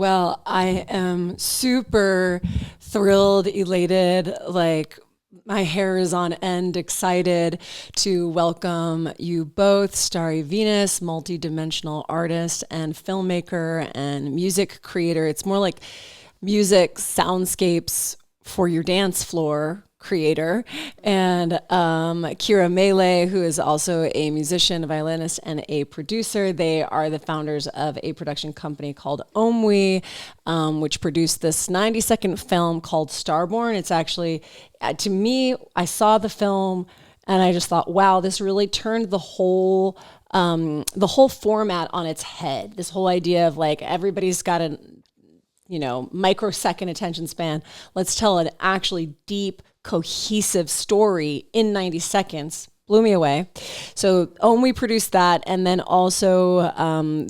Well, I am super thrilled, elated, like my hair is on end, excited to welcome you both, Starry Venus, multi-dimensional artist and filmmaker and music creator. It's more like music soundscapes for your dance floor creator, and Kira Mele, who is also a musician, a violinist, and a producer. They are the founders of a production company called Omwi, which produced this 90-second film called Starborn. It's actually, to me, I saw the film and I just thought, wow, this really turned the whole format on its head. This whole idea of like everybody's got a microsecond attention span. Let's tell an actually deep, cohesive story in 90 seconds. Blew me away. So we produced that, and then also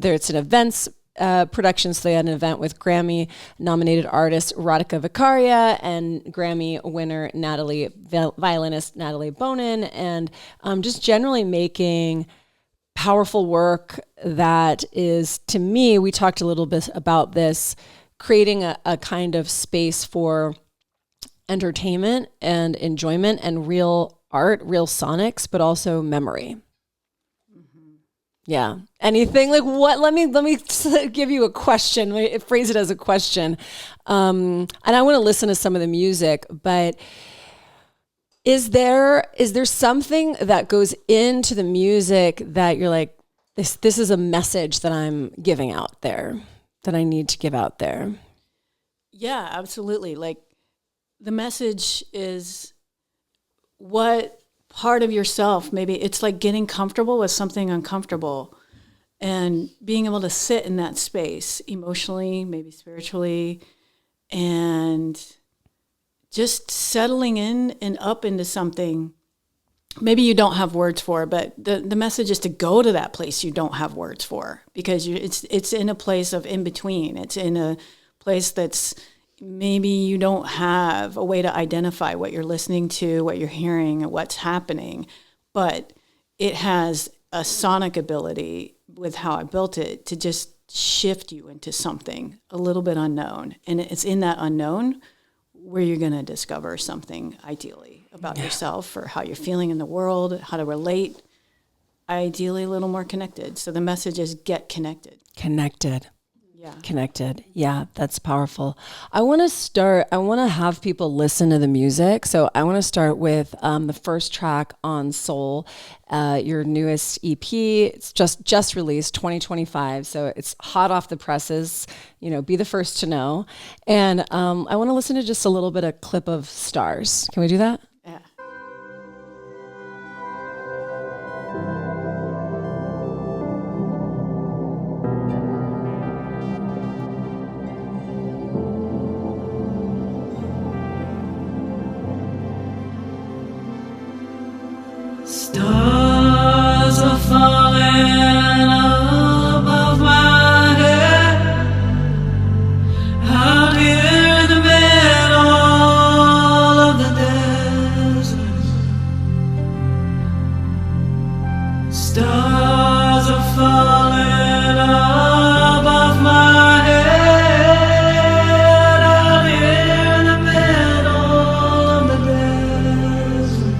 it's an events production. So they had an event with Grammy-nominated artist Radhika Vicaria and Grammy winner violinist Natalie Bonin, and just generally making powerful work that is, to me, we talked a little bit about this, creating a kind of space for entertainment and enjoyment and real art, real sonics, but also memory. Mm-hmm. Yeah. Anything like what? Let me give you a question. Let me phrase it as a question. And I want to listen to some of the music, but is there something that goes into the music that you're like, this is a message that I'm giving out there, that I need to give out there? Yeah, absolutely. Like, the message is what part of yourself, maybe it's like getting comfortable with something uncomfortable and being able to sit in that space emotionally, maybe spiritually, and just settling in and up into something maybe you don't have words for, but the message is to go to that place you don't have words for, because it's in a place of in between. It's in a place that's maybe you don't have a way to identify what you're listening to, what you're hearing, what's happening, but it has a sonic ability with how I built it to just shift you into something a little bit unknown. And it's in that unknown where you're going to discover something, ideally, about yourself or how you're feeling in the world, how to relate, ideally a little more connected. So the message is get connected. Connected. Yeah, that's powerful. I want to have people listen to the music. So I want to start with the first track on Soul, your newest EP. It's just released 2025. So it's hot off the presses, be the first to know. And I want to listen to just a little bit of clip of Stars. Can we do that? Yeah. Stars are falling above my head, out here in the middle of the desert. Stars are falling above my head, out here in the middle of the desert.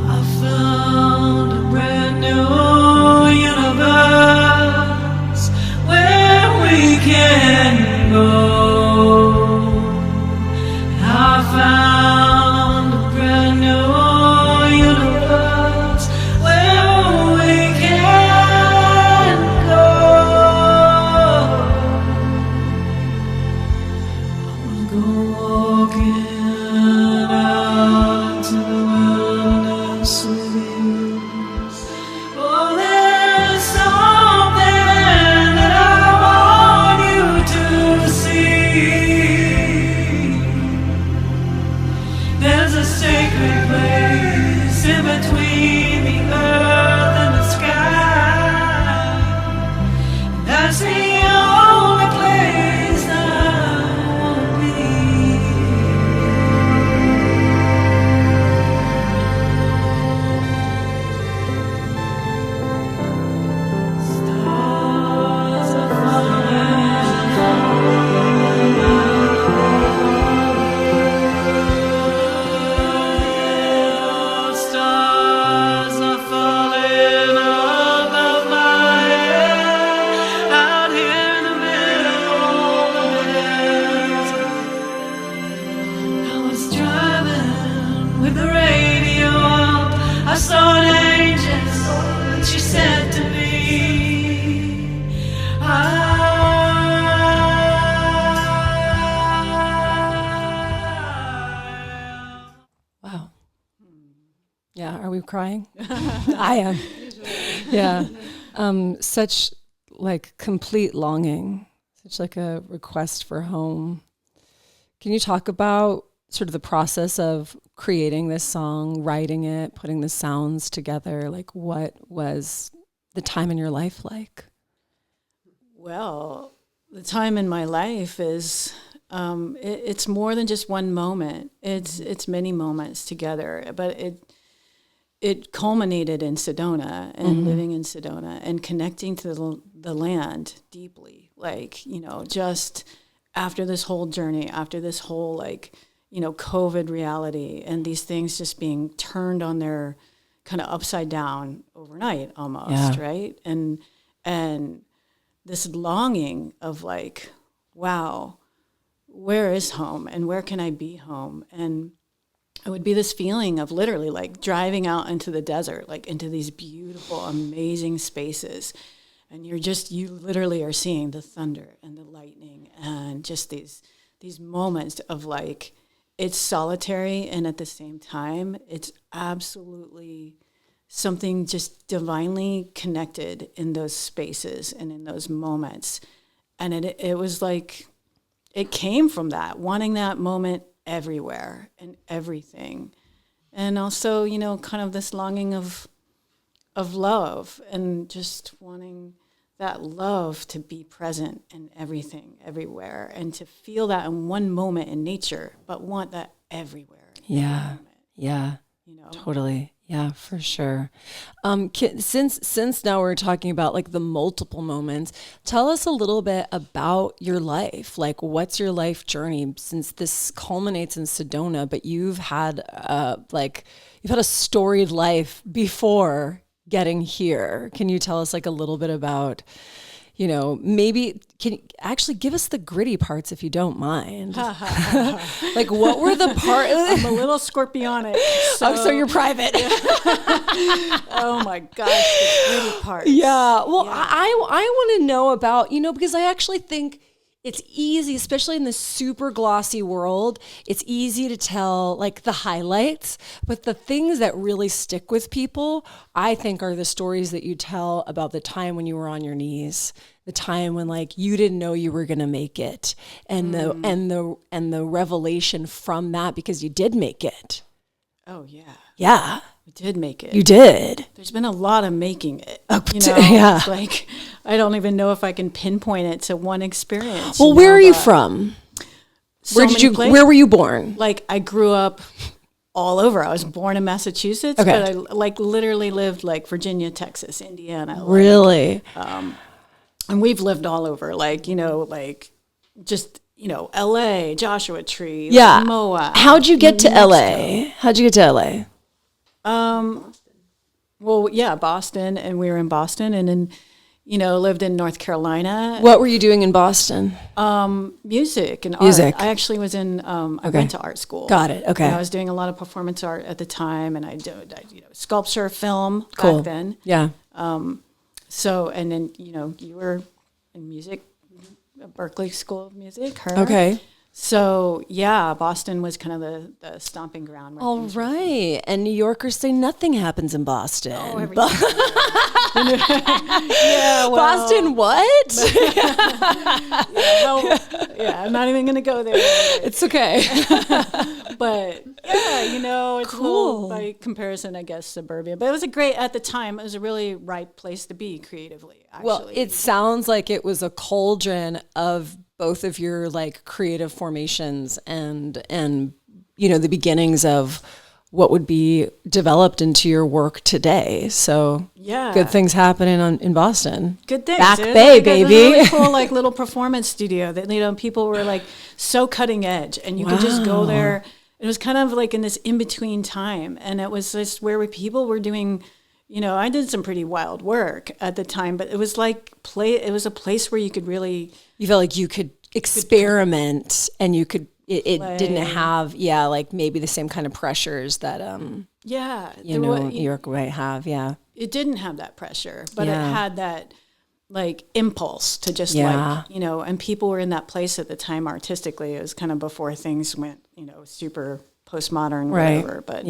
I found a brand new universe where we can go. I found a brand new universe where you crying? I am. Yeah. Such like complete longing, such like a request for home. Can you talk about sort of the process of creating this song, writing it, putting the sounds together? Like, what was the time in your life like? Well, the time in my life is, it's more than just one moment. It's many moments together, but it culminated in Sedona and living in Sedona and connecting to the land deeply. Like, just after this whole journey, after this whole COVID reality and these things just being turned on their kind of upside down overnight almost, right? And this longing of like, wow, where is home and where can I be home? And it would be this feeling of literally like driving out into the desert, like into these beautiful, amazing spaces. And you literally are seeing the thunder and the lightning and just these moments of like, it's solitary and at the same time, it's absolutely something just divinely connected in those spaces and in those moments. And it was like, it came from that, wanting that moment everywhere and everything. And also, kind of this longing of love and just wanting that love to be present in everything, everywhere, and to feel that in one moment in nature, but want that everywhere. Yeah. Totally. Yeah, for sure. Since now we're talking about like the multiple moments, tell us a little bit about your life. Like, what's your life journey since this culminates in Sedona, but you've had a storied life before getting here. Can you tell us like a little bit about, maybe can you actually give us the gritty parts if you don't mind? Like, what were the parts? I'm a little scorpionic. So you're private. Oh my gosh, the gritty parts. Yeah. Well, yeah. I want to know about, because I actually think it's easy, especially in this super glossy world, it's easy to tell like the highlights, but the things that really stick with people, I think, are the stories that you tell about the time when you were on your knees, the time when like you didn't know you were going to make it, and the revelation from that because you did make it. Oh yeah. Yeah. We did make it. You did. There's been a lot of making it. Yeah. It's like, I don't even know if I can pinpoint it to one experience. Well, where are you from? Where were you born? Like, I grew up all over. I was born in Massachusetts, but I like literally lived like Virginia, Texas, Indiana. Really? And we've lived all over, just LA, Joshua Tree, yeah. Moa. How'd you get to LA? Well, yeah, Boston, and we were in Boston, and then, lived in North Carolina. What were you doing in Boston? Music and art. I actually was in, I went to art school. Got it, okay. And I was doing a lot of performance art at the time, and I did, sculpture, film back then. Yeah. So, and then, you were in music, Berkeley School of Music. Okay. So, yeah, Boston was kind of the stomping ground. All right. And New Yorkers say nothing happens in Boston. Oh, everything. Yeah, well. Boston what? I'm not even going to go there. It's okay. But, yeah, it's cool. A little, by comparison, I guess, suburbia. But it was at the time, it was a really right place to be creatively, actually. Well, it sounds like it was a cauldron of both of your like creative formations and the beginnings of what would be developed into your work today. So yeah, good things happening in Boston. Good things. Back Bay, baby. Really cool, like little performance studio that people were like so cutting edge, and you could just go there. It was kind of like in this in between time, and it was just where people were doing. I did some pretty wild work at the time, but it was like it was a place where you could really. You felt like you could experiment and you could. It didn't have, like maybe the same kind of pressures that, New York might have. Yeah. It didn't have that pressure, but it had that like impulse to just and people were in that place at the time artistically. It was kind of before things went, super postmodern, whatever. But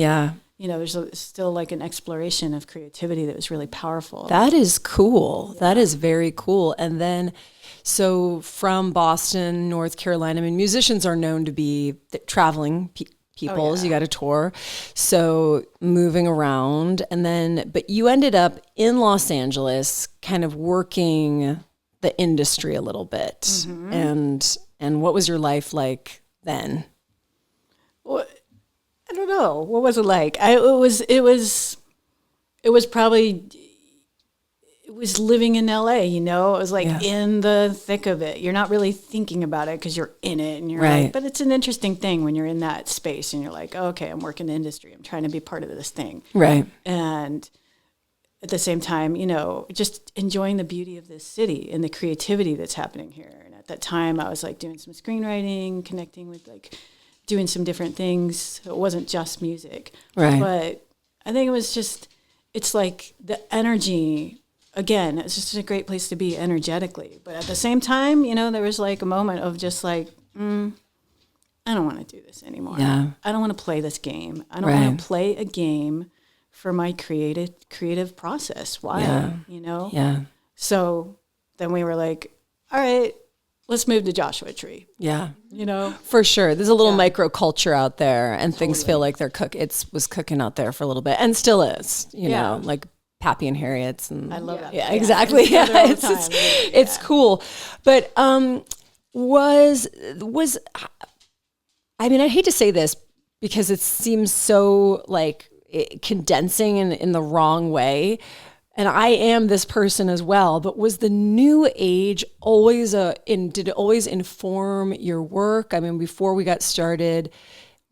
there's still like an exploration of creativity that was really powerful. That is cool. Yeah. That is very cool. And then, so from Boston, North Carolina, I mean, musicians are known to be traveling people. Oh, yeah. You got to tour. So moving around. And then, but you ended up in Los Angeles kind of working the industry a little bit. Mm-hmm. And what was your life like then? Well, I don't know. What was it like? It was living in LA, It was like in the thick of it. You're not really thinking about it because you're in it, and you're like, but it's an interesting thing when you're in that space and you're like, oh, okay, I'm working the industry. I'm trying to be part of this thing. Right. And at the same time, just enjoying the beauty of this city and the creativity that's happening here. And at that time I was like doing some screenwriting, connecting with like doing some different things. It wasn't just music. Right. But I think it's like the energy, again, it's just a great place to be energetically. But at the same time, there was like a moment of just like, I don't want to do this anymore. Yeah. I don't want to play this game. I don't want to play a game for my creative process. Why? Yeah. Yeah. So then we were like, all right, let's move to Joshua Tree. Yeah. For sure. There's a little microculture out there, and things feel like it was cooking out there for a little bit, and still is, like Pappy and Harriet's. And I love that. Yeah, exactly. Yeah. It's cool. But was I mean, I hate to say this because it seems so like condensing in the wrong way. And I am this person as well, but was the new age always did it always inform your work? I mean, before we got started,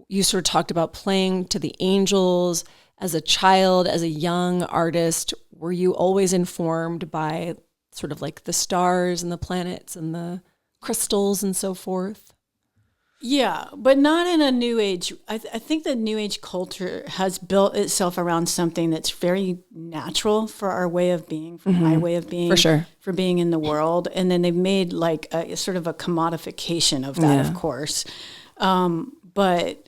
you sort of talked about playing to the angels as a child, as a young artist. Were you always informed by sort of like the stars and the planets and the crystals and so forth? Yeah, but not in a new age. I think the new age culture has built itself around something that's very natural for our way of being, for my way of being, for sure, for being in the world. And then they've made like a sort of a commodification of that, of course. But,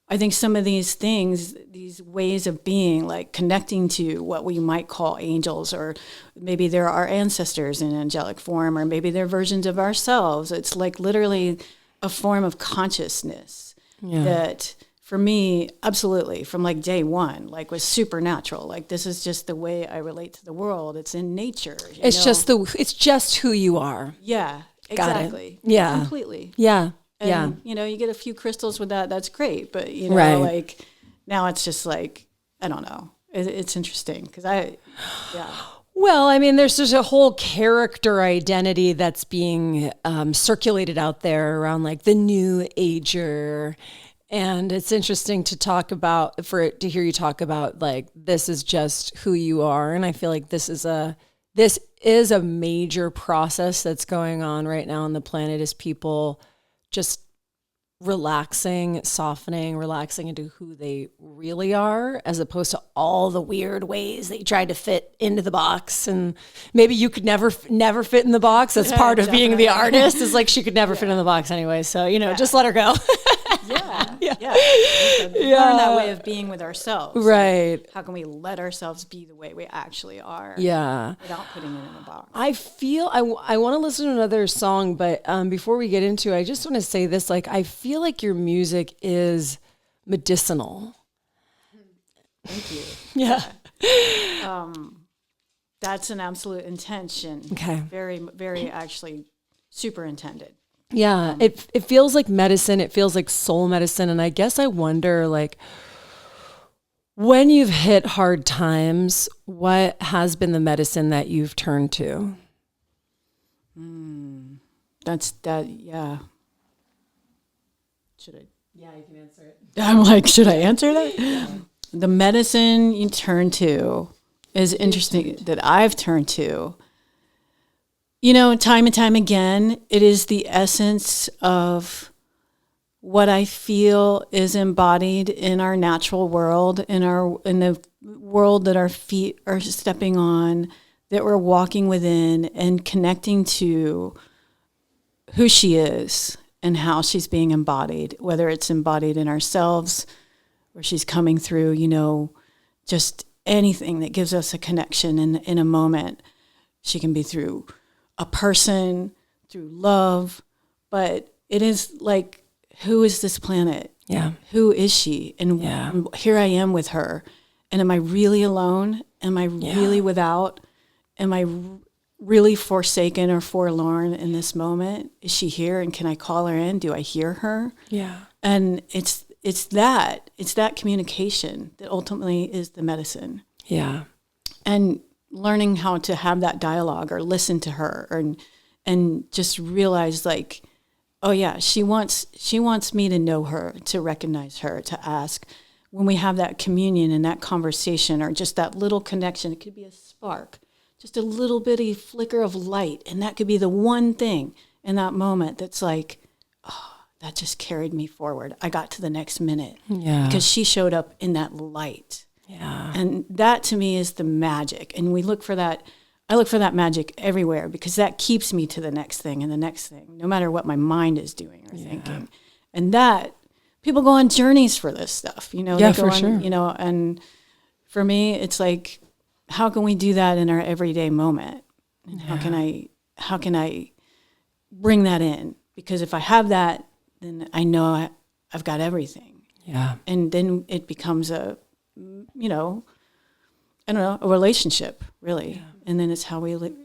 I think some of these things, these ways of being, like connecting to what we might call angels, or maybe they're our ancestors in angelic form, or maybe they're versions of ourselves. It's like literally a form of consciousness that, for me, absolutely, from like day one, like was supernatural. Like this is just the way I relate to the world. It's in nature. It's just who you are. Yeah, exactly. Yeah, completely. Yeah. And, you get a few crystals with that. That's great. But, like now it's just like, I don't know. It's interesting because Well, I mean, there's just a whole character identity that's being circulated out there around like the new ager. And it's interesting to hear you talk about like, this is just who you are. And I feel like this is a major process that's going on right now on the planet, is people just relaxing into who they really are, as opposed to all the weird ways they tried to fit into the box. And maybe you could never fit in the box. That's part of being the artist, is like she could never fit in the box anyway. So, just let her go. Learn that way of being with ourselves. Right. Like, how can we let ourselves be the way we actually are? Yeah. Without putting it in a box. I feel I want to listen to another song, but before we get into it, I just want to say this. Like, I feel like your music is medicinal. Thank you. Yeah. That's an absolute intention. Okay. Very, very actually super intended. Yeah, it feels like medicine. It feels like soul medicine. And I guess I wonder, like, when you've hit hard times, what has been the medicine that you've turned to? Yeah. Should I? Yeah, you can answer it. I'm like, should I answer that? Yeah. The medicine you turn to is interesting that I've turned to. Time and time again, it is the essence of what I feel is embodied in our natural world, in the world that our feet are stepping on, that we're walking within, and connecting to who she is and how she's being embodied, whether it's embodied in ourselves, or she's coming through, just anything that gives us a connection in a moment. She can be through a person, through love, but it is like, who is this planet? Yeah. Who is she? And here I am with her. And am I really alone? Am I really without? Am I really forsaken or forlorn in this moment? Is she here, and can I call her in? Do I hear her? Yeah. And it's that communication that ultimately is the medicine. Yeah. And learning how to have that dialogue or listen to her and just realize, like, oh yeah, she wants me to know her, to recognize her, to ask. When we have that communion and that conversation, or just that little connection, it could be a spark, just a little bitty flicker of light. And that could be the one thing in that moment that's like, oh, that just carried me forward. I got to the next minute because she showed up in that light. Yeah. And that to me is the magic. And we look for that. I look for that magic everywhere, because that keeps me to the next thing and the next thing, no matter what my mind is doing or thinking. And that, people go on journeys for this stuff, they go for on, sure. And for me, it's like, how can we do that in our everyday moment? And how can I bring that in? Because if I have that, then I know I've got everything. Yeah. And then it becomes a relationship, really. Yeah. And then it's how we live.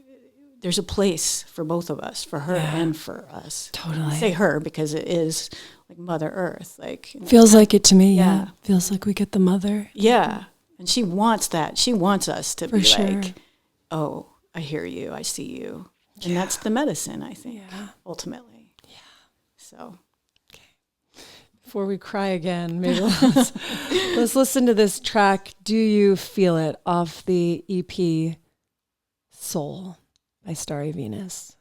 There's a place for both of us, for her and for us. Totally. I say her because it is like Mother Earth. Like, feels like it to me. Yeah. Feels like we get the mother. Yeah. And she wants that. She wants us to be sure. like, oh, I hear you. I see you. And that's the medicine, I think, ultimately. Yeah. So. Before we cry again, maybe let's listen to this track, Do You Feel It, off the EP Soul by Starry Venus.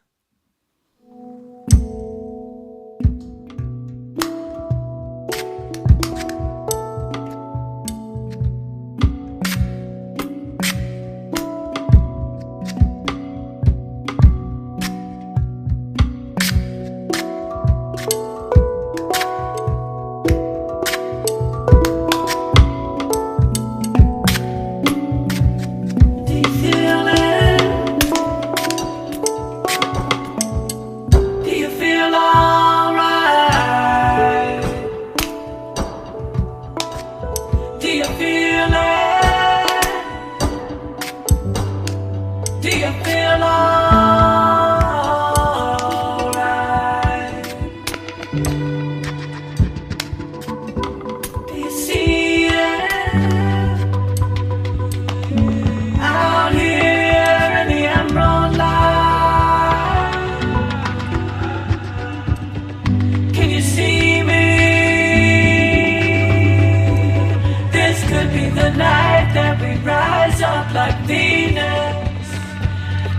Like Venus,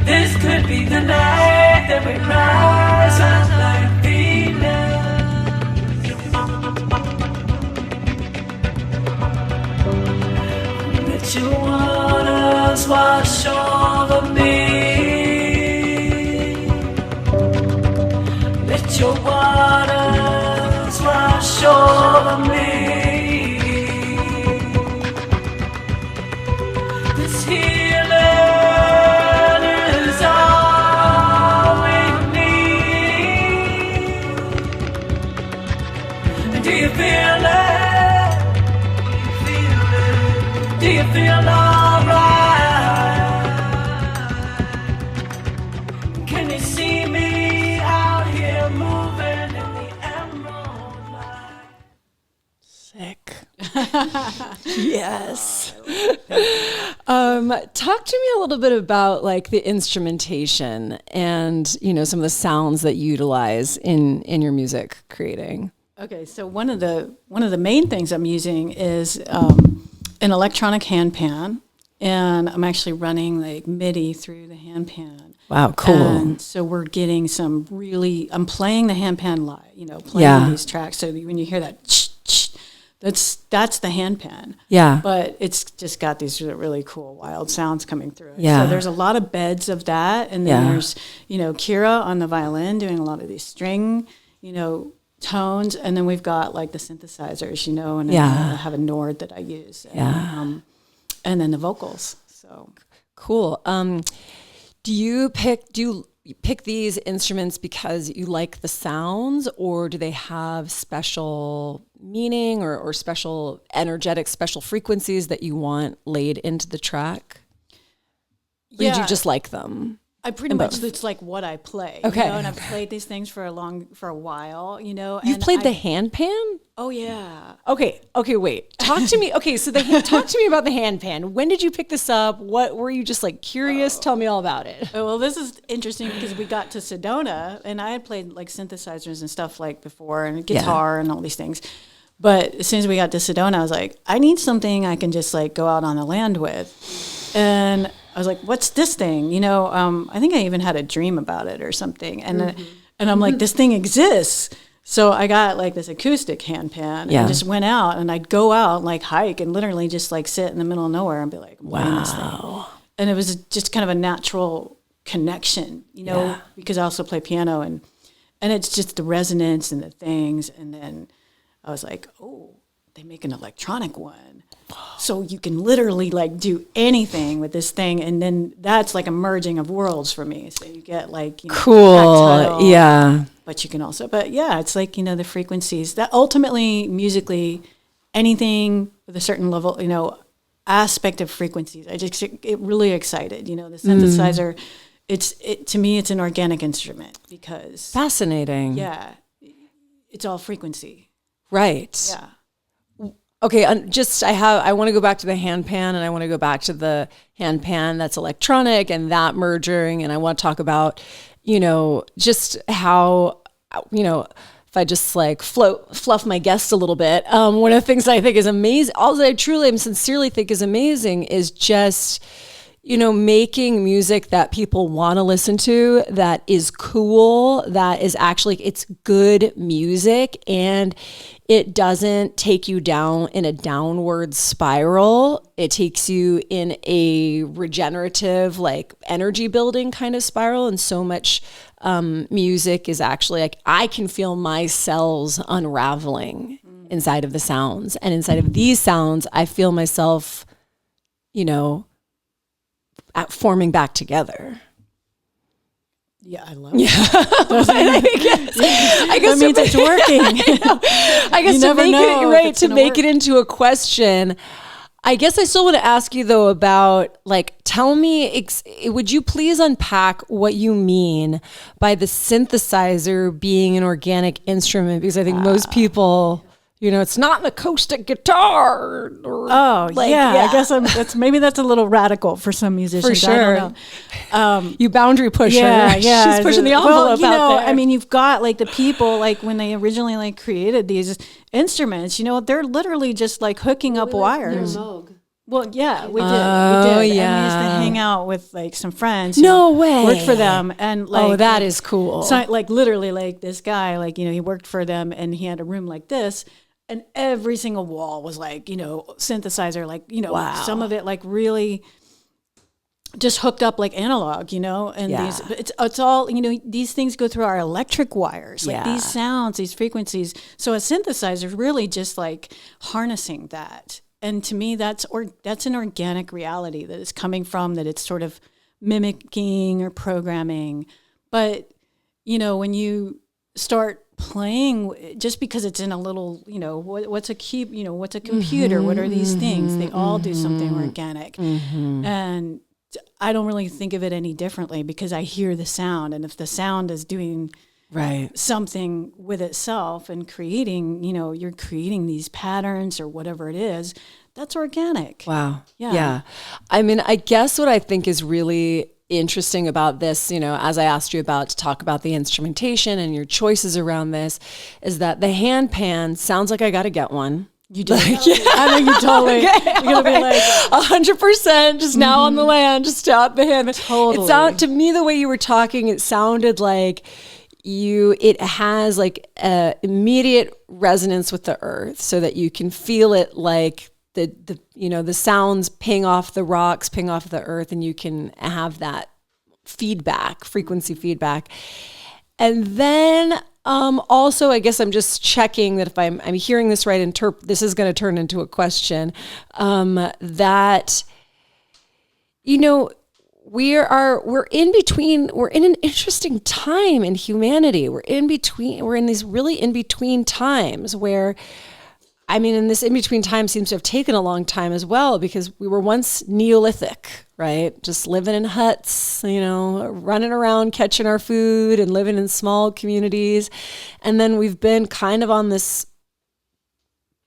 this could be the night that we rise up like Venus. Let your waters wash over me. Let your waters wash over me. Do you feel alright? Can you see me out here moving in the emerald light? Sick. Yes. Talk to me a little bit about like the instrumentation and, some of the sounds that you utilize in your music creating. Okay, so one of the main things I'm using is an electronic handpan, and I'm actually running like MIDI through the handpan. Wow, cool. And so we're getting I'm playing the handpan live, playing these tracks. So when you hear that, that's the handpan. Yeah. But it's just got these really cool, wild sounds coming through. Yeah. So there's a lot of beds of that, and then there's Kira on the violin doing a lot of these string, tones, and then we've got like the synthesizers, you know, and then I have a Nord that I use. And then the vocals. So cool. Do you pick these instruments because you like the sounds, or do they have special meaning or special energetic, special frequencies that you want laid into the track? Or did you just like them? I pretty much, it's like what I play. Okay. You know, and I've played these things for a while, you know. You've played the handpan? Oh, yeah. Okay, wait. Talk to me. Okay, so talk to me about the handpan. When did you pick this up? What were you just like curious? Tell me all about it. Oh, well, this is interesting because we got to Sedona, and I had played like synthesizers and stuff like before, and guitar and all these things. But as soon as we got to Sedona, I was like, I need something I can just like go out on the land with. And I was like, what's this thing? You know, I think I even had a dream about it or something. And and I'm like, this thing exists. So I got like this acoustic handpan and just went out, and I'd go out like hike and literally just like sit in the middle of nowhere and be like, playing this thing. And it was just kind of a natural connection, you know, because I also play piano, and it's just the resonance and the things. And then I was like, oh, they make an electronic one. So you can literally like do anything with this thing, and then that's like a merging of worlds for me. So you get like, you know, cool, but you can also, it's like, you know, the frequencies that ultimately musically, anything with a certain level, you know, aspect of frequencies, I just get really excited. You know, the synthesizer, to me, it's an organic instrument because fascinating. Yeah, it's all frequency. Right. Yeah. Okay, I want to go back to the handpan, and I want to go back to the handpan that's electronic and that merging, and I want to talk about, you know, just how, you know, if I just like fluff my guest a little bit, one of the things I think is amazing, all that I truly and sincerely think is amazing is just, you know, making music that people want to listen to, that is cool, that is actually, it's good music, and it doesn't take you down in a downward spiral. It takes you in a regenerative, like energy building kind of spiral. And so much music is actually like, I can feel my cells unraveling inside of the sounds. And inside of these sounds, I feel myself, you know, forming back together. Yeah, I love it. Yeah. I guess that means it's working. I guess to make it into a question, I guess I still want to ask you though about, like, tell me, would you please unpack what you mean by the synthesizer being an organic instrument? Because I think most people, you know, it's not an acoustic guitar. I guess maybe that's a little radical for some musicians. For sure. I don't know. You boundary pusher. Yeah. She's pushing the envelope you know, out there. I mean, you've got like the people, like when they originally like created these instruments, you know, they're literally just like hooking up wires. Well, yeah, we did. Oh, we did. yeah. And we used to hang out with like some friends. No way. Worked for them. And like, that is cool. So like literally like this guy, like, you know, he worked for them and he had a room like this. And every single wall was like, you know, synthesizer, like, you know, some of it like really just hooked up like analog, you know, and it's all, you know, these things go through our electric wires, like these sounds, these frequencies. So a synthesizer really just like harnessing that. And to me, that's an organic reality that is coming from, that it's sort of mimicking or programming. But, you know, when you start playing, just because it's in a little, you know, what's a key, you know, what's a computer, what are these things? They all do something organic. And I don't really think of it any differently because I hear the sound. And if the sound is doing something with itself and creating, you know, you're creating these patterns or whatever it is, that's organic. Wow. Yeah. I mean, I guess what I think is really interesting about this, you know, as I asked you about to talk about the instrumentation and your choices around this, is that the handpan sounds like I got to get one. You do. I know you totally. You're gonna be like 100%. Just now on the land. Just out the hand. Totally. It sounded to me, the way you were talking, it sounded like it has like a immediate resonance with the earth, so that you can feel it like the you know, the sounds ping off the rocks, ping off the earth, and you can have that feedback, frequency feedback. And then Also, I guess I'm just checking that if I'm hearing this right, this is going to turn into a question, that, we're in an interesting time in humanity. We're in these really in between times where, and this in between time seems to have taken a long time as well, because we were once Neolithic, right? Just living in huts, running around, catching our food and living in small communities. And then we've been kind of on this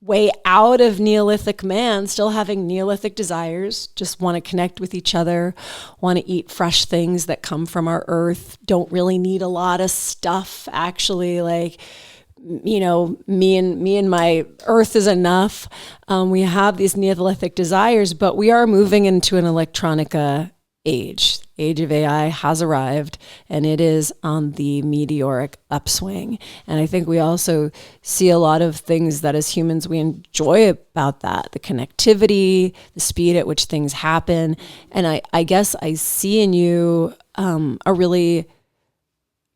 way out of Neolithic man, still having Neolithic desires, just want to connect with each other, want to eat fresh things that come from our earth, don't really need a lot of stuff, actually, like, me and my earth is enough. We have these Neolithic desires, but we are moving into an electronica age. Age of AI has arrived, and it is on the meteoric upswing. And I think we also see a lot of things that as humans we enjoy about that, the connectivity, the speed at which things happen. And I guess I see in you a really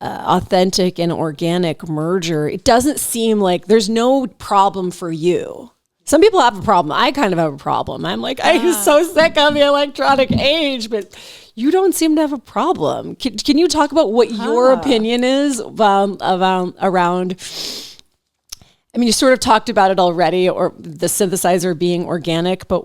authentic and organic merger. It doesn't seem like there's no problem for you. Some people have a problem. I kind of have a problem. I'm like, I'm so sick of the electronic age, but you don't seem to have a problem. Can you talk about what your opinion is around, you sort of talked about it already, or the synthesizer being organic, but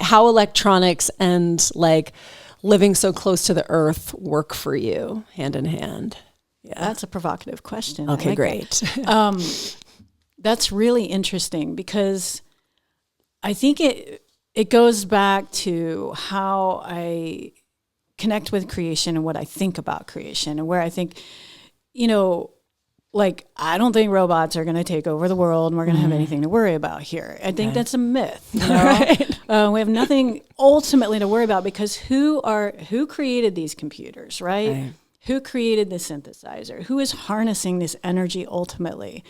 how electronics and like living so close to the earth work for you hand in hand? Yeah, that's a provocative question. Okay, like great. That's really interesting, because I think it goes back to how I connect with creation and what I think about creation, and where I think, like, I don't think robots are going to take over the world and we're going to have anything to worry about here. I think that's a myth. Right. We have nothing ultimately to worry about, because who created these computers, right? Who created the synthesizer? Who is harnessing this energy ultimately?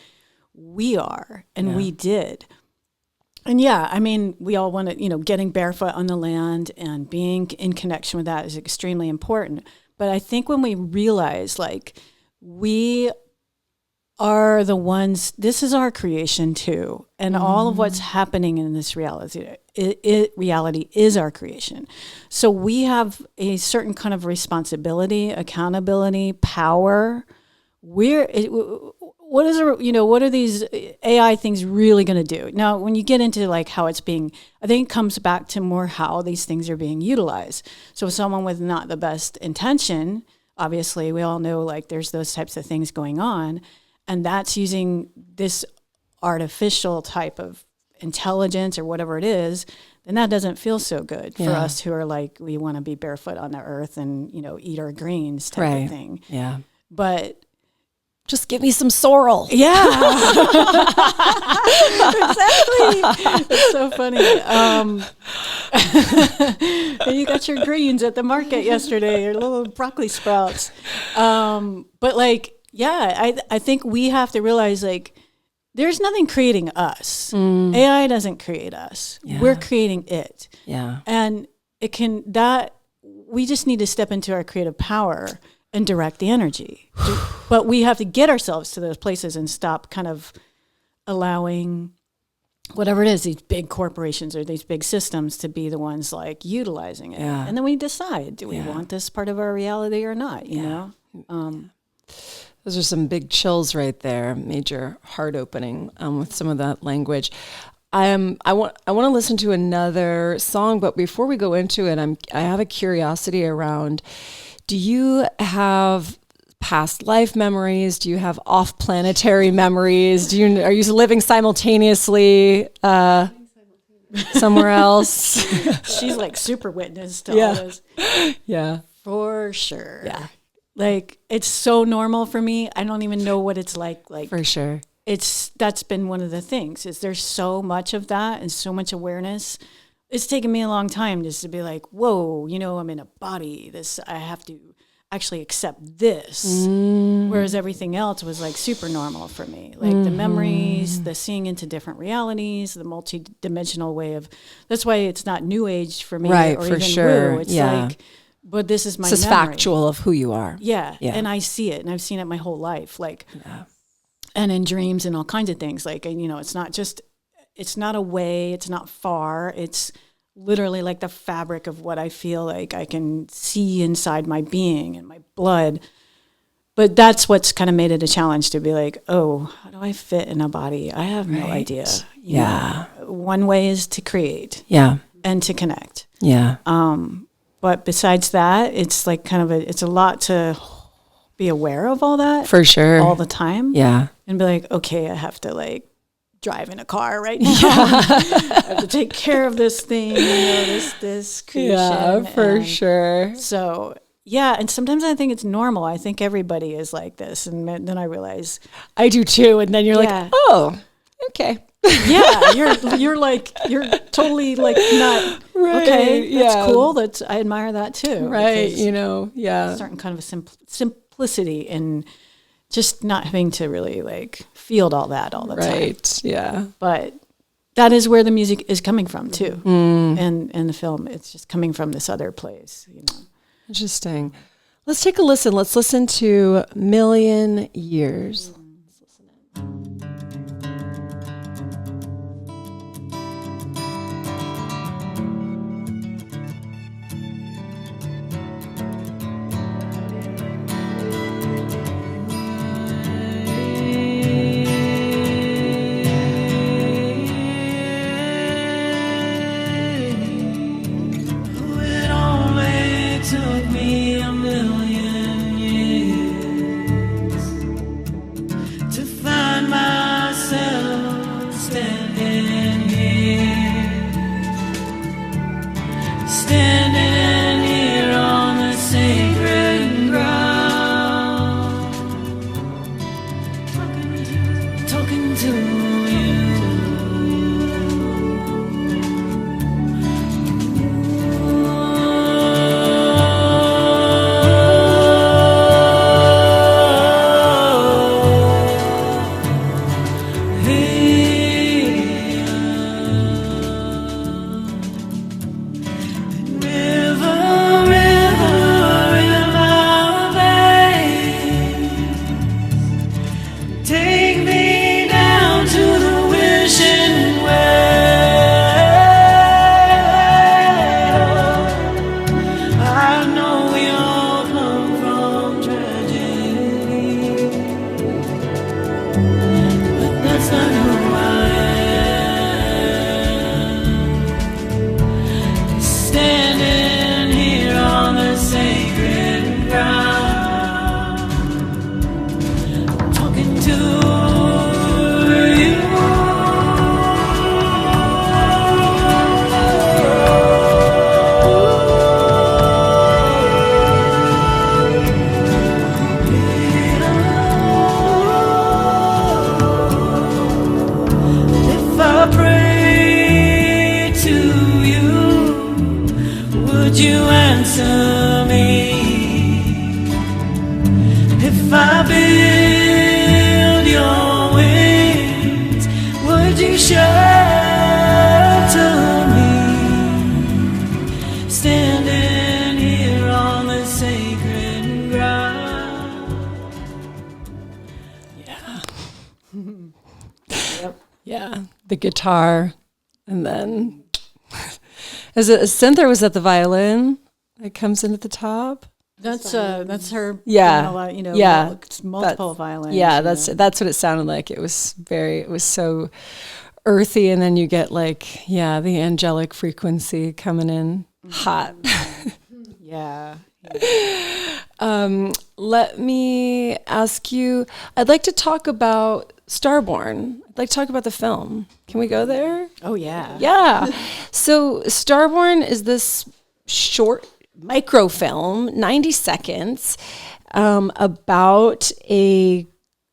We are, and we did. And we all want to, getting barefoot on the land and being in connection with that is extremely important. But I think when we realize, like, we are the ones, this is our creation too. And all of what's happening in this reality, reality is our creation. So we have a certain kind of responsibility, accountability, power. What are these AI things really going to do? Now, when you get into like how it's being, I think it comes back to more how these things are being utilized. So someone with not the best intention, obviously we all know, like, there's those types of things going on, and that's using this artificial type of intelligence or whatever it is, then that doesn't feel so good for us who are like, we want to be barefoot on the earth and, eat our greens type of thing. Yeah. But just give me some sorrel. Yeah. Exactly. It's so funny. You got your greens at the market yesterday, your little broccoli sprouts. But like, I think we have to realize, like, there's nothing creating us. AI doesn't create us. Yeah. We're creating it. Yeah. And we just need to step into our creative power and direct the energy. But we have to get ourselves to those places and stop kind of allowing whatever it is, these big corporations or these big systems to be the ones like utilizing it. Yeah. And then we decide, do we want this part of our reality or not, you know? Those are some big chills right there. Major heart opening with some of that language. I want to listen to another song, but before we go into it, I have a curiosity around, do you have past life memories? Do you have off-planetary memories? Are you living simultaneously somewhere else? She's like super witness to all this. Yeah. For sure. Yeah. Like, it's so normal for me. I don't even know what it's like. Like, for sure. That's been one of the things, is there's so much of that and so much awareness. It's taken me a long time just to be like, whoa, I'm in a body. I have to actually accept this. Whereas everything else was like super normal for me. Like the memories, the seeing into different realities, the multi-dimensional way of, that's why it's not new age for me. Right, or for even sure. woo. It's like, but this is my This is memory. factual of who you are. Yeah. And I see it, and I've seen it my whole life. Like, and in dreams and all kinds of things. Like, and, it's not away, it's not far. It's literally like the fabric of what I feel like I can see inside my being and my blood. But that's what's kind of made it a challenge to be like, oh, how do I fit in a body? I have no idea. Yeah. One way is to create. Yeah. And to connect. Yeah. But besides that, it's like kind of it's a lot to be aware of all that. For sure. All the time. Yeah. And be like, okay, I have to like drive in a car right now. I have to take care of this thing, this creation. Yeah, for sure. So, yeah. And sometimes I think it's normal. I think everybody is like this. And then I realize. I do too. And then you're like, oh, okay. Yeah, you're totally like not right. Okay. That's cool. I admire that too. Right. Yeah. A certain kind of simplicity in just not having to really like field all that all the time. Right. Yeah. But that is where the music is coming from too, and the film. It's just coming from this other place. Interesting. Let's take a listen. Let's listen to Million Years. Let's listen in. The guitar, and then is it a synth or was that the violin that comes in at the top? That's her. Yeah, it's multiple violins. Yeah, that's what it sounded like. It was so earthy, and then you get like the angelic frequency coming in hot. Yeah. Let me ask you. I'd like to talk about Starborn. I'd like to talk about the film. Can we go there? Oh, yeah. Yeah. So Starborn is this short microfilm, 90 seconds, about a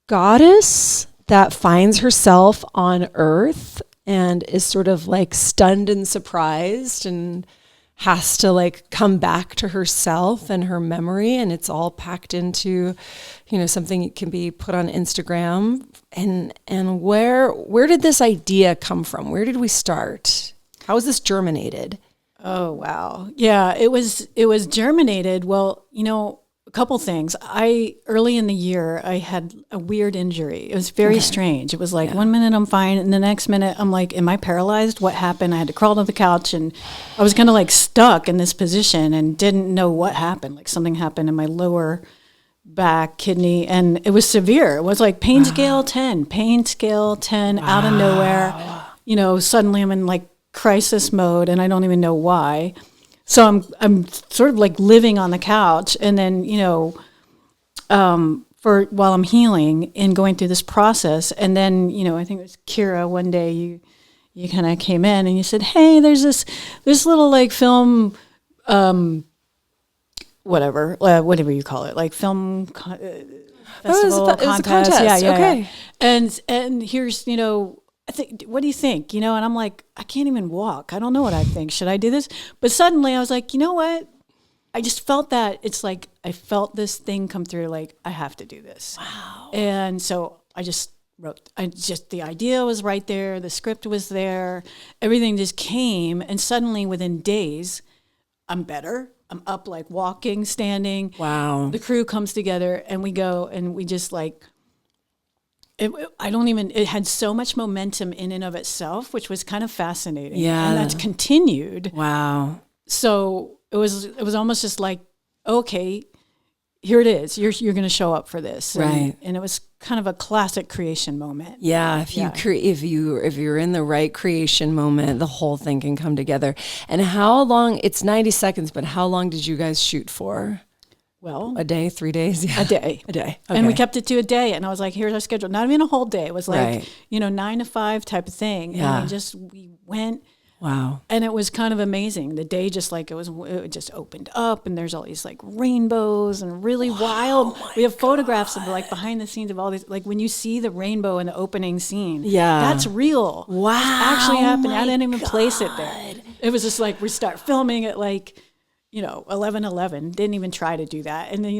goddess that finds herself on Earth and is sort of like stunned and surprised and has to like come back to herself and her memory, and it's all packed into, something that can be put on Instagram. And where did this idea come from? Where did we start? How was this germinated? Oh, wow. Yeah, it was germinated. Well, a couple things. Early in the year, I had a weird injury. It was very strange. It was like 1 minute I'm fine, and the next minute I'm like, am I paralyzed? What happened? I had to crawl to the couch, and I was kind of like stuck in this position and didn't know what happened. Like something happened in my lower back, kidney, and it was severe. It was like pain scale 10, out of nowhere. You know, suddenly I'm in like crisis mode, and I don't even know why. So I'm sort of like living on the couch, and then, you know, for while I'm healing and going through this process. And then, you know, I think it was Kira, one day you kind of came in and you said, hey, there's this little like film, whatever you call it, like film festival, it was a contest. Yeah. Okay. And here's, you know, I think, what do you think? You know, and I'm like, I can't even walk. I don't know what I think. Should I do this? But suddenly I was like, you know what? I just felt that it's like, I felt this thing come through, like, I have to do this. Wow. And so I just the idea was right there. The script was there. Everything just came. And suddenly within days, I'm better. I'm up, like walking, standing. Wow. The crew comes together and we go and we just like, it had so much momentum in and of itself, which was kind of fascinating. Yeah. And that's continued. Wow. So it was almost just like, okay, here it is. You're going to show up for this. Right. And it was kind of a classic creation moment. Yeah. If you're in the right creation moment, the whole thing can come together. And how long, it's 90 seconds, but how long did you guys shoot for? Well, a day, 3 days? Yeah. A day. Okay. And we kept it to a day. And I was like, here's our schedule. Not even a whole day. It was like, Right. 9 to 5 type of thing. Yeah. And we went. Wow. And it was kind of amazing. The day just like, it just opened up and there's all these like rainbows and really wild. We have photographs of like behind the scenes of all these, like when you see the rainbow in the opening scene. Yeah. That's real. Wow. It's actually happening. I didn't even God. place it there. It was just like, we start filming at like, 11:11. Didn't even try to do that. And then,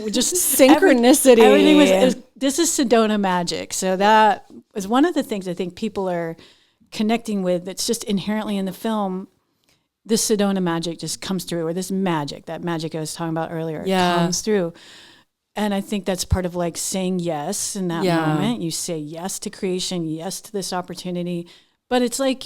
we just synchronicity. Everything was, this is Sedona magic. So that was one of the things I think people are connecting with. That's just inherently in the film. This Sedona magic just comes through, or this magic, that magic I was talking about earlier, comes through. And I think that's part of like saying yes in that moment. You say yes to creation, yes to this opportunity. But it's like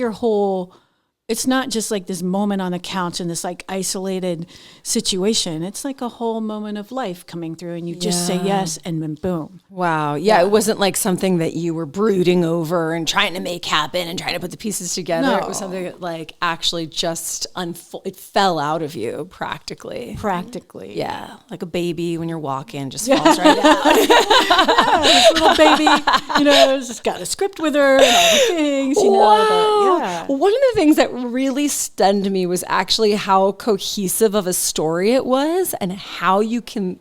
it's not just like this moment on the couch in this like isolated situation. It's like a whole moment of life coming through, and you just say yes, and then boom. Wow. Yeah, it wasn't like something that you were brooding over and trying to make happen and trying to put the pieces together. No. It was something that like actually just it fell out of you practically. Practically. Yeah, like a baby when you're walking just falls right out. This little baby, just got a script with her and all the things, Wow. One of the things that really stunned me was actually how cohesive of a story it was, and how you can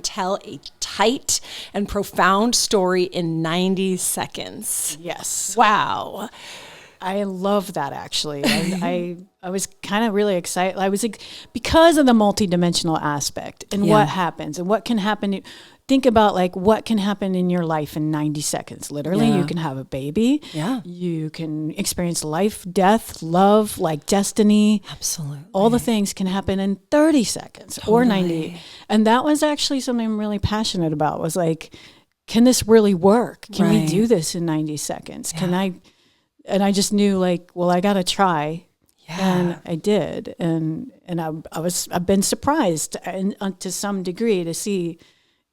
tell a tight and profound story in 90 seconds. Yes. Wow. I love that, actually. I was kind of really excited. I was like, because of the multidimensional aspect and what happens and what can happen. Think about like what can happen in your life in 90 seconds. Literally, you can have a baby. Yeah. You can experience life, death, love, like destiny. Absolutely. All the things can happen in 30 seconds or 90. And that was actually something I'm really passionate about, was like, can this really work? Can we do this in 90 seconds? Yeah. And I just knew like, well, I got to try. Yeah. And I did. And I've been surprised to some degree to see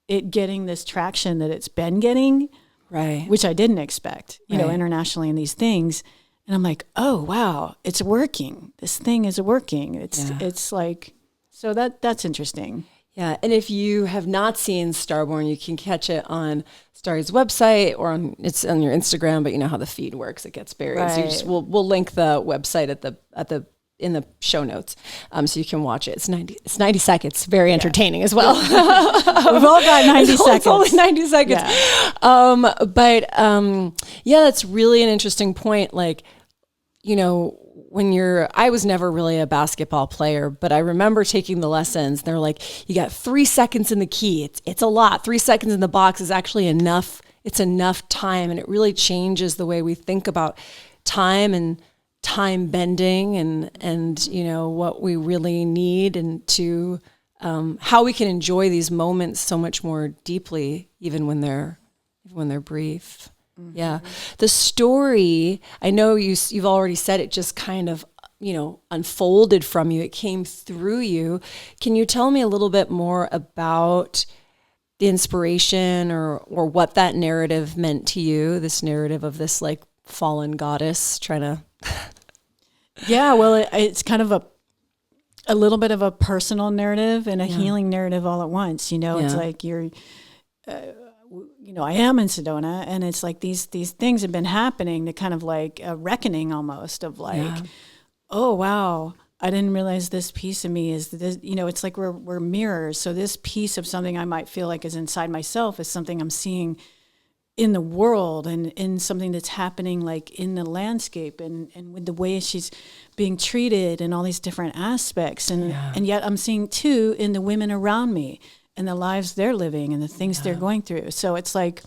it getting this traction that it's been getting, Right. which I didn't expect, internationally in these things. And I'm like, oh, wow, it's working. This thing is working. It's like, so that's interesting. Yeah, and if you have not seen Starborn, you can catch it on Starry's website, or it's on your Instagram. But you know how the feed works; it gets buried. Right. So we'll link the website in the show notes, so you can watch it. It's 90 seconds, very entertaining as well. We've all got 90 seconds. It's only 90 seconds. Yeah. That's really an interesting point. Like, I was never really a basketball player, but I remember taking the lessons. They're like, you got 3 seconds in the key. It's a lot. 3 seconds in the box is actually enough. It's enough time. And it really changes the way we think about time and time bending and what we really need, and to how we can enjoy these moments so much more deeply, even when they're brief. Mm-hmm. Yeah. The story, I know you've already said it just kind of, unfolded from you. It came through you. Can you tell me a little bit more about the inspiration or what that narrative meant to you, this narrative of this like fallen goddess trying to... Yeah, well, it's kind of a little bit of a personal narrative and a healing narrative all at once. It's like I am in Sedona, and it's like these things have been happening to kind of like a reckoning almost of like, oh, wow, I didn't realize this piece of me is this, it's like we're mirrors. So this piece of something I might feel like is inside myself is something I'm seeing in the world and in something that's happening like in the landscape and with the way she's being treated and all these different aspects. And yet I'm seeing too in the women around me and the lives they're living and the things they're going through. So it's like,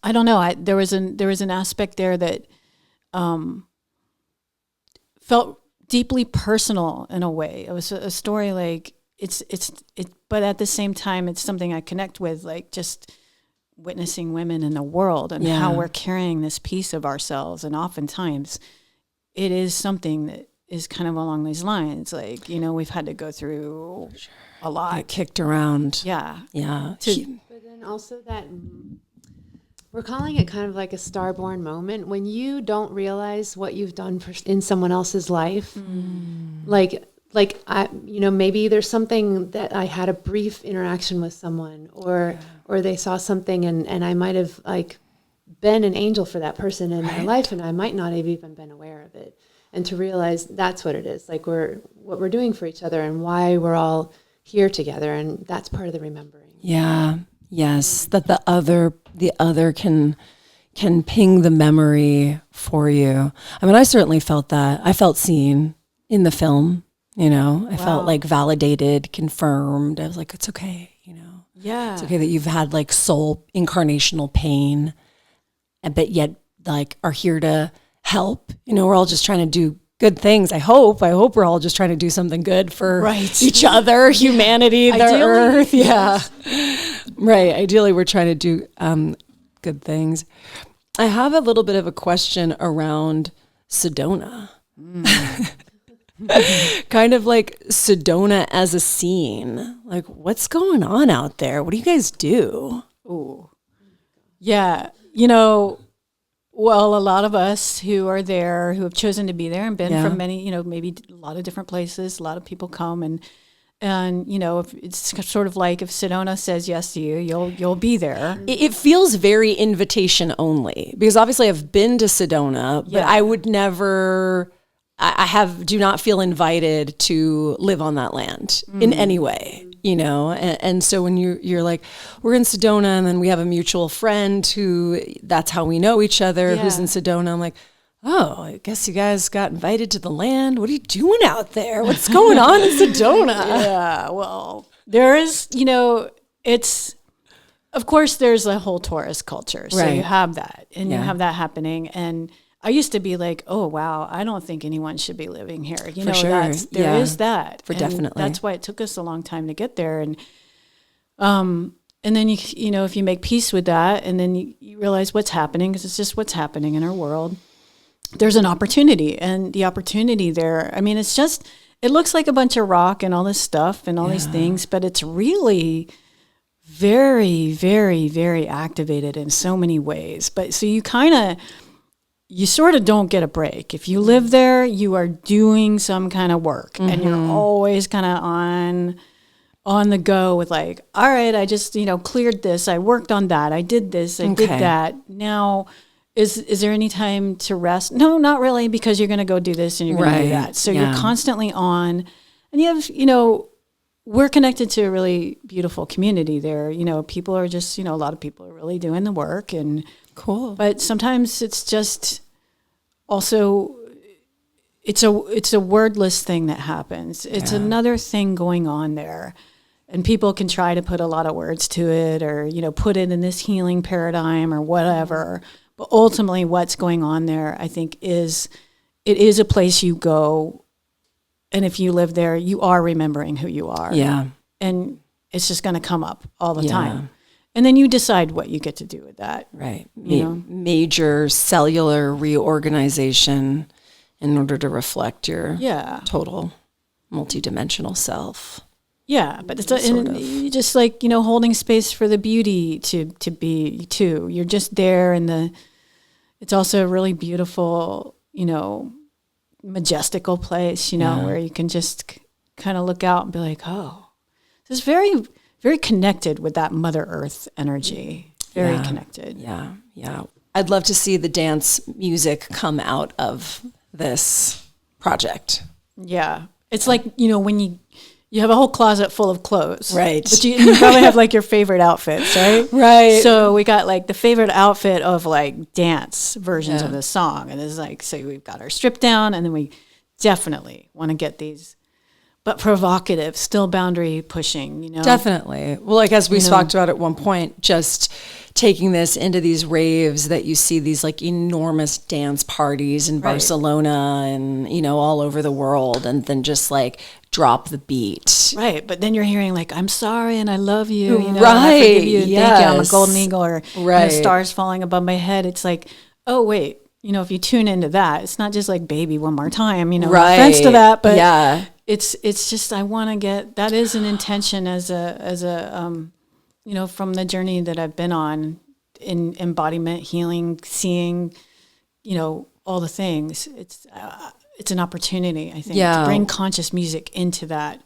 I don't know. There was an aspect there that felt deeply personal in a way. It was a story like but at the same time, it's something I connect with, like just witnessing women in the world and how we're carrying this piece of ourselves. And oftentimes it is something that is kind of along these lines. Like, we've had to go through a lot. Get kicked around. Yeah. Yeah. But then also that we're calling it kind of like a star-born moment when you don't realize what you've done in someone else's life. Like I, maybe there's something that I had a brief interaction with someone or they saw something and I might have like been an angel for that person in their life and I might not have even been aware of it. And to realize that's what it is. Like what we're doing for each other and why we're all here together. And that's part of the remembering. Yeah. Yes. That the other can ping the memory for you. I mean, I certainly felt that. I felt seen in the film, I felt like validated, confirmed. I was like, it's okay, Yeah. It's okay that you've had like soul incarnational pain, but yet like are here to help. We're all just trying to do good things. I hope we're all just trying to do something good for each other, humanity, the earth. Yeah. Right. Ideally, we're trying to do good things. I have a little bit of a question around Sedona. Kind of like Sedona as a scene. Like, what's going on out there? What do you guys do? Ooh. Yeah. Well, a lot of us who are there, who have chosen to be there and been from many, maybe a lot of different places, a lot of people come and if it's sort of like if Sedona says yes to you, you'll be there. It feels very invitation only because obviously I've been to Sedona, but I would never, do not feel invited to live on that land in any way, and so when you're like, we're in Sedona and then we have a mutual friend who that's how we know each other, who's in Sedona. I'm like, oh, I guess you guys got invited to the land. What are you doing out there? What's going on in Sedona? Yeah, well, there is, of course, there's a whole tourist culture. So you have that, and you have that happening. And I used to be like, oh, wow, I don't think anyone should be living here. For sure. There is that. Definitely. That's why it took us a long time to get there. And then, if you make peace with that, and then you realize what's happening, because it's just what's happening in our world. There's an opportunity, and the opportunity there, I mean, it looks like a bunch of rock and all this stuff and all these things, but it's really very, very, very activated in so many ways. But so you sort of don't get a break. If you live there, you are doing some kind of work and you're always kind of on the go with like, all right, I just, cleared this. I worked on that. I did this. I did that. Now, Is there any time to rest? No, not really, because you're going to go do this and you're going to do that. So you're constantly on, and you have, we're connected to a really beautiful community there. People are just, a lot of people are really doing the work and cool. But sometimes it's just also, it's a wordless thing that happens. It's another thing going on there. And people can try to put a lot of words to it or, put it in this healing paradigm or whatever. But ultimately what's going on there, I think, it is a place you go And if you live there, you are remembering who you are. Yeah. And it's just going to come up all the Yeah. time. And then you decide what you get to do with that. Right. You know? Major cellular reorganization in order to reflect your Yeah. total multidimensional self. Yeah, but it's Sort and of. you just like, you know, holding space for the beauty to be too. You're just there, and it's also a really beautiful, you know, majestical place, you know, where you can just kind of look out and be like, oh, it's very, very connected with that Mother Earth energy. Very connected. Yeah. Yeah. I'd love to see the dance music come out of this project. Yeah. It's like, you know, when you have a whole closet full of clothes. Right. But you probably have like your favorite outfits, right? Right. So we got like the favorite outfit of like dance versions of the song. And it's like, so we've got our strip down, and then we definitely want to get these, but provocative, still boundary pushing, you know? Definitely. Well, like as we talked about at one point, just taking this into these raves that you see, these like enormous dance parties in Barcelona and, you know, all over the world, and then just like drop the beat. Right. But then you're hearing like, I'm sorry and I love you, you know, Right, and I forgive you, and thank you, I'm a yes. golden eagle, or you know, Right. stars falling above my head. It's like, oh, wait, you know, if you tune into that, it's not just like baby one more time, you know, no offense to that, but yeah. it's just, I want to get, that is an intention as a you know, from the journey that I've been on in embodiment, healing, seeing, you know, all the things. It's an opportunity, I think, to bring conscious music into that.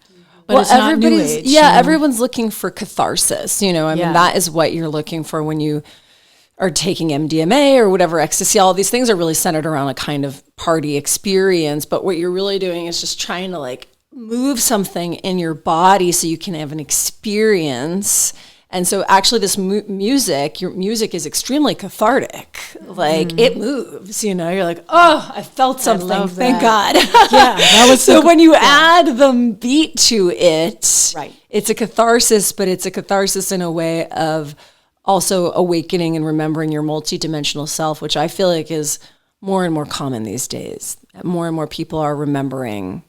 But it's not new age. Yeah, you know? everyone's looking for catharsis. You know, I mean, that is what you're looking for when you are taking MDMA or whatever, ecstasy. All these things are really centered around a kind of party experience. But what you're really doing is just trying to like move something in your body so you can have an experience. And so actually this music, your music is extremely cathartic. Like it moves, you know, you're like, oh, I felt something. love Thank that. God. Yeah, that was So when you add the beat to it, Right. it's a catharsis, but it's a catharsis in a way of also awakening and remembering your multidimensional self, which I feel like is more and more common these days. More and more people are remembering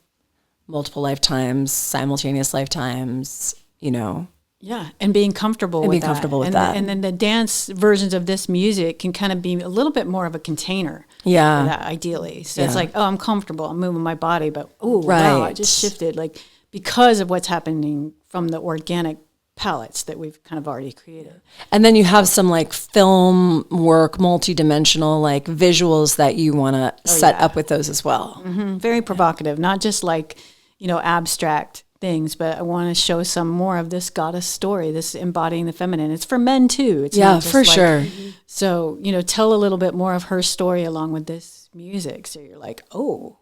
multiple lifetimes, simultaneous lifetimes, you know. Yeah, and being comfortable with being that. comfortable with and that. And then the dance versions of this music can kind of be a little bit more of a container. Yeah. For that, ideally. So it's Yeah. like, oh, I'm comfortable, I'm moving my body, but oh, wow, I Right. just shifted. Like, because of what's happening from the organic palettes that we've kind of already created. And then you have some like film work, multidimensional like visuals that you want to set up with those as well. Very provocative, not just like, you know, abstract things, but I want to show some more of this goddess story, this embodying the feminine. It's for men too. It's Yeah, not just for like, sure. So, you know, tell a little bit more of her story along with this music. So you're like, oh,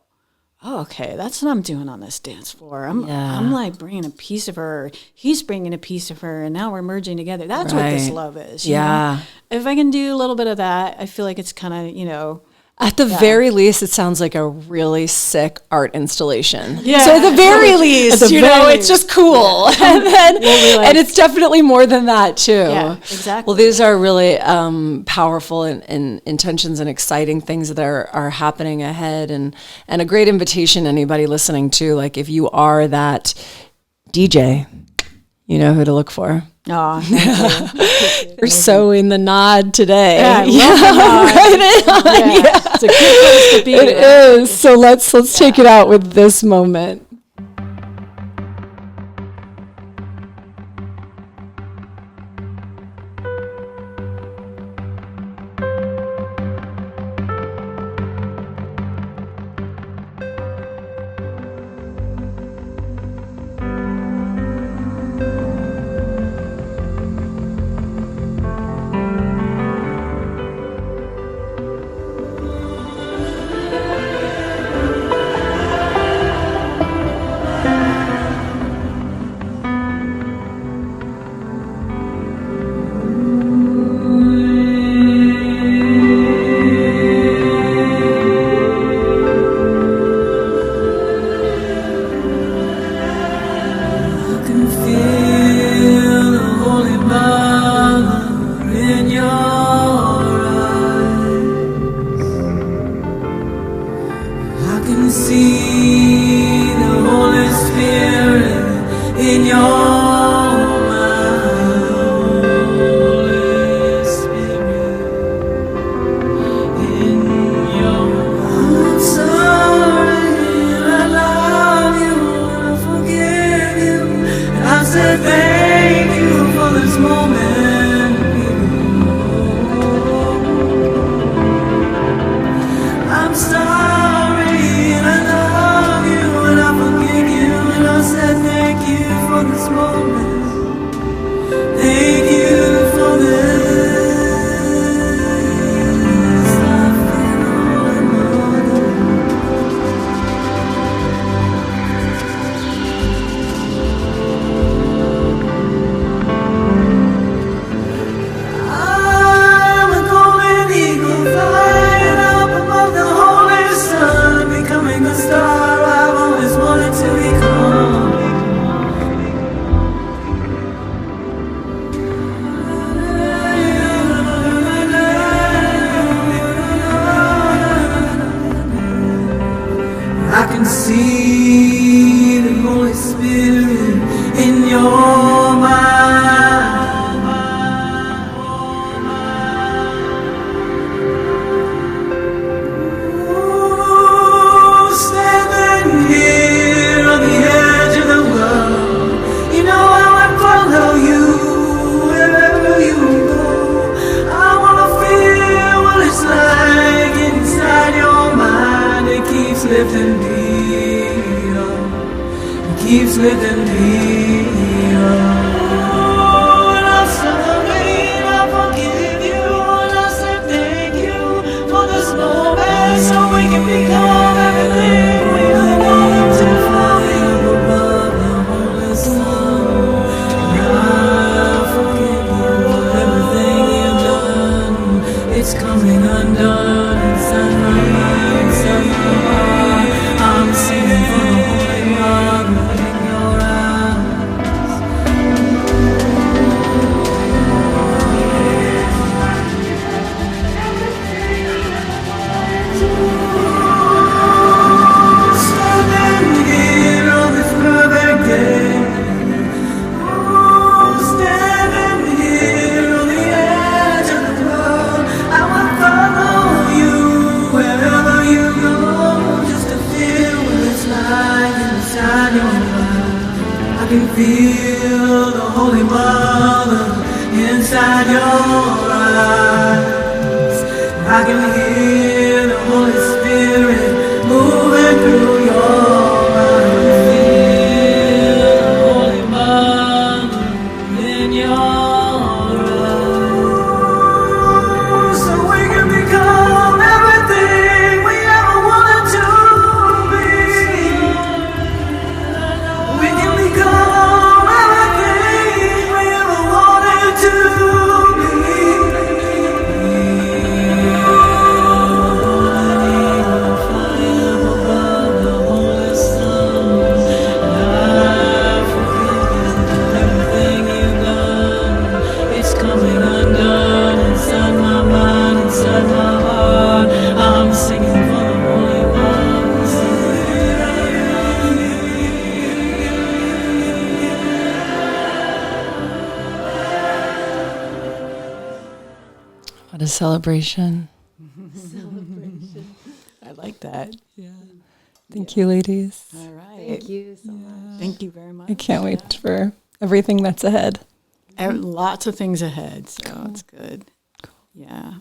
okay, that's what I'm doing on this dance floor. I'm like bringing a piece of her. He's bringing a piece of her, and now we're merging together. That's what this Right. love is. you Yeah. know? If I can do a little bit of that, I feel like it's kind of, you know, At the very least, it sounds like a really sick art installation. Yeah. So at the very least, the you know, very it's just cool. And then, and it's definitely more than that too. Yeah, exactly. Well, these are really powerful and intentions and exciting things that are happening ahead, and a great invitation to anybody listening to, like if you are that DJ, you know who to look for. oh, thank you. We're so in the Naad today. Yeah, I love the Naad. Right on. Yeah. It's a good place to be. It is. So let's take it out with this moment. I can feel the Holy Mother in your eyes. I can see the in your Holy Spirit, in your I'm sorry, and I love you, and I forgive you, and I said thank you for this moment. I'm sorry, and I love you, and I forgive you, and I said thank you for this moment. Thank you for this. I feel all mother. I'm a golden eagle flying up above the holy sun, becoming the star I've always wanted to become. I can see the Holy Spirit in your mind. Ooh, standing here on the edge of the world, you know I will follow you wherever you go. I wanna feel what it's like inside your mind. It keeps lifting me up. It keeps lifting me up. And I'm sorry, and I forgive you, and I said thank you for this moment, so we can become everything we ever wanted to. Flying above the holy sun, and I forgive you for everything you've done. It's coming undone inside my mind, inside my heart. I'm singing for the Holy Mother in your eyes. Standing here on this perfect day, standing here on the edge of the world, I will follow you wherever you go, just to feel what it's like inside your mind. I can feel the Holy Mother inside your eyes. I can hear the Holy Spirit moving through your mind. Feel the Holy Mother in your eyes. So we can become everything we ever wanted to be. We can become everything we ever wanted to be. Flying above the holy sun, and I forgive you for everything you've done. It's coming undone inside my mind, inside my heart. I'm singing for the Holy One. What a celebration. I like that. Thank you, ladies. All right. Thank you so much. Thank you very much. I can't wait for everything that's ahead. Lots of things ahead, so it's good. Yeah.